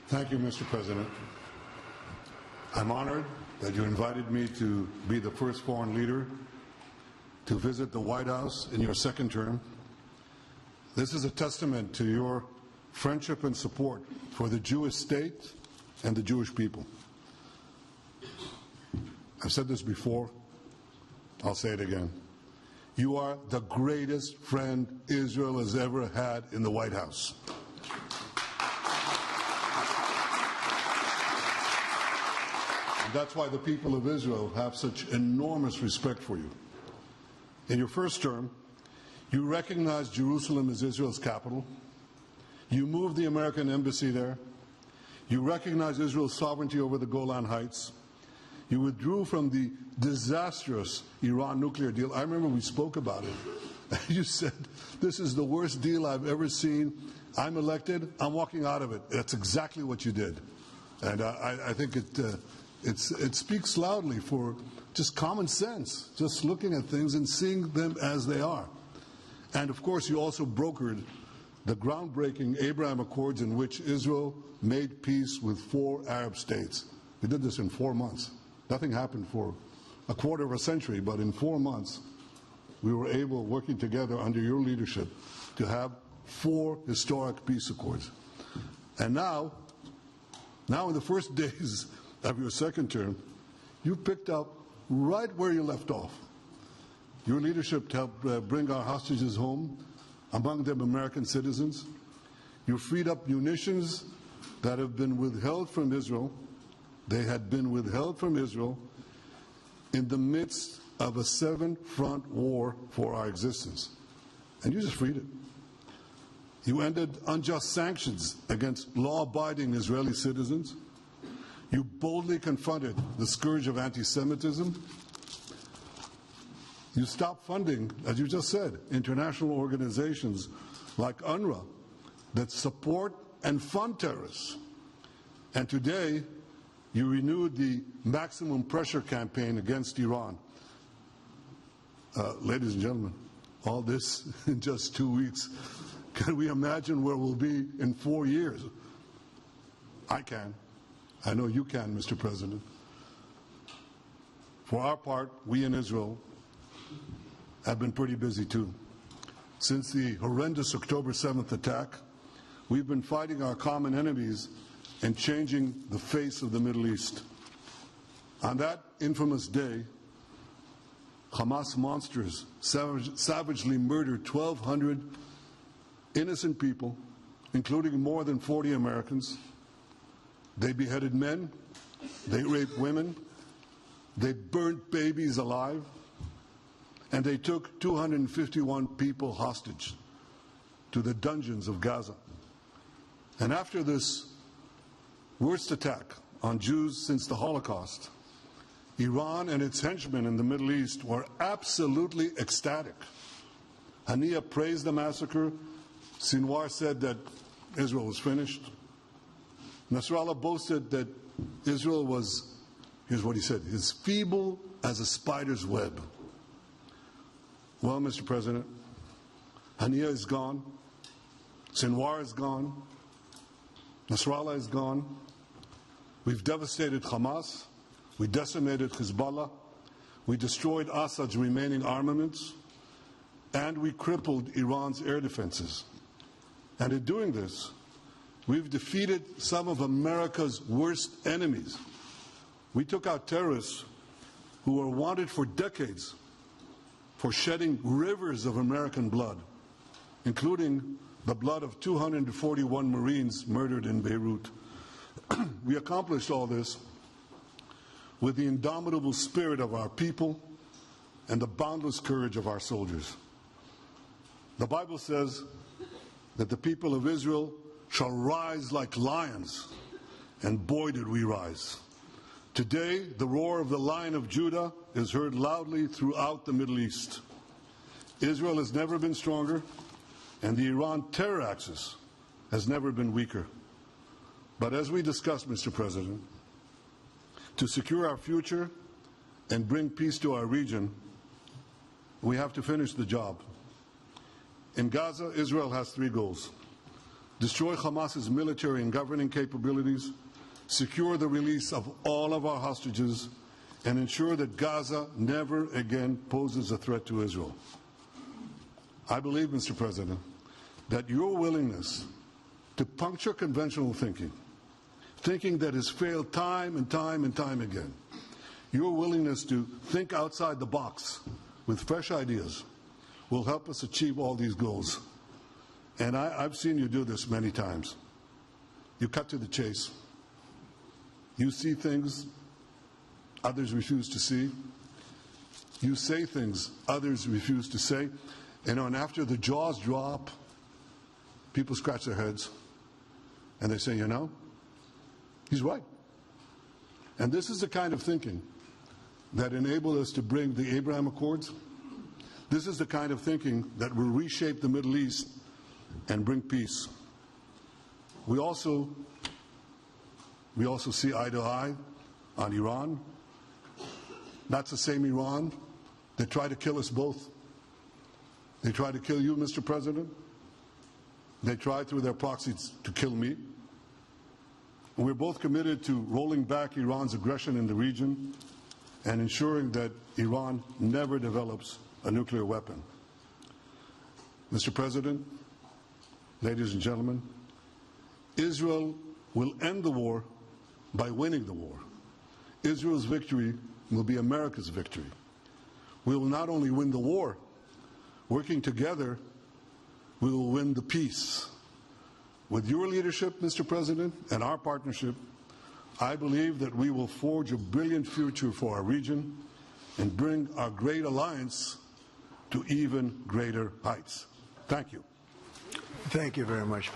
Thank you, Mr. President. I'm honored that you invited me to be the first foreign leader to visit the White House in your second term. This is a testament to your friendship and support for the Jewish state and the Jewish people. I've said this before, I'll say it again. You are the greatest friend Israel has ever had in the White House. And that's why the people of Israel have such enormous respect for you. In your first term, you recognized Jerusalem as Israel's capital. You moved the American embassy there. You recognized Israel's sovereignty over the Golan Heights. You withdrew from the disastrous Iran nuclear deal. I remember we spoke about it. You said, this is the worst deal I've ever seen. I'm elected, I'm walking out of it. That's exactly what you did. And I think it speaks loudly for just common sense, just looking at things and seeing them as they are. And of course, you also brokered the groundbreaking Abraham Accords in which Israel made peace with 4 Arab states. We did this in 4 months. Nothing happened for a quarter of a century, but in 4 months, we were able, working together under your leadership, to have 4 historic peace accords. And now in the first days of your second term, you picked up right where you left off. Your leadership helped bring our hostages home, among them American citizens. You freed up munitions that have been withheld from Israel. They had been withheld from Israel in the midst of a 7-front war for our existence. And you just freed it. You ended unjust sanctions against law-abiding Israeli citizens. You boldly confronted the scourge of anti-Semitism. You stopped funding, as you just said, international organizations like UNRWA that support and fund terrorists. And today, you renewed the maximum pressure campaign against Iran. Ladies and gentlemen, all this in just 2 weeks. Can we imagine where we'll be in 4 years? I can. I know you can, Mr. President. For our part, we in Israel have been pretty busy too. Since the horrendous October 7th attack, we've been fighting our common enemies and changing the face of the Middle East. On that infamous day, Hamas monsters savagely murdered 1,200 innocent people, including more than 40 Americans. They beheaded men, they raped women, they burnt babies alive, and they took 251 people hostage to the dungeons of Gaza. And after this worst attack on Jews since the Holocaust, Iran and its henchmen in the Middle East were absolutely ecstatic. Haniya praised the massacre. Sinwar said that Israel was finished. Nasrallah boasted that Israel was, here's what he said, as feeble as a spider's web. Well, Mr. President, Haniya is gone. Sinwar is gone. Nasrallah is gone. We've devastated Hamas. We decimated Hezbollah. We destroyed Assad's remaining armaments. And we crippled Iran's air defenses. And in doing this, we've defeated some of America's worst enemies. We took out terrorists who were wanted for decades for shedding rivers of American blood, including the blood of 241 Marines murdered in Beirut. We accomplished all this with the indomitable spirit of our people and the boundless courage of our soldiers. The Bible says that the people of Israel shall rise like lions, and boy did we rise. Today, the roar of the Lion of Judah is heard loudly throughout the Middle East. Israel has never been stronger, and the Iran terror axis has never been weaker. But as we discussed, Mr. President, to secure our future and bring peace to our region, we have to finish the job. In Gaza, Israel has 3 goals. destroy Hamas's military and governing capabilities, secure the release of all of our hostages, and ensure that Gaza never again poses a threat to Israel. I believe, Mr. President, that your willingness to puncture conventional thinking that has failed time and time and time again, your willingness to think outside the box with fresh ideas will help us achieve all these goals. And I've seen you do this many times. You cut to the chase. You see things others refuse to see. You say things others refuse to say. And after the jaws drop, people scratch their heads and they say, you know, he's right. And this is the kind of thinking that enabled us to bring the Abraham Accords. This is the kind of thinking that will reshape the Middle East and bring peace. We also see eye to eye on Iran. That's the same Iran that tried to kill us both. They tried to kill you, Mr. President. They tried through their proxies to kill me. And we're both committed to rolling back Iran's aggression in the region and ensuring that Iran never develops a nuclear weapon. Mr. President, ladies and gentlemen, Israel will end the war by winning the war. Israel's victory will be America's victory. We will not only win the war, working together, we will win the peace. With your leadership, Mr. President, and our partnership, I believe that we will forge a brilliant future for our region and bring our great alliance to even greater heights. Thank you. Thank you very much.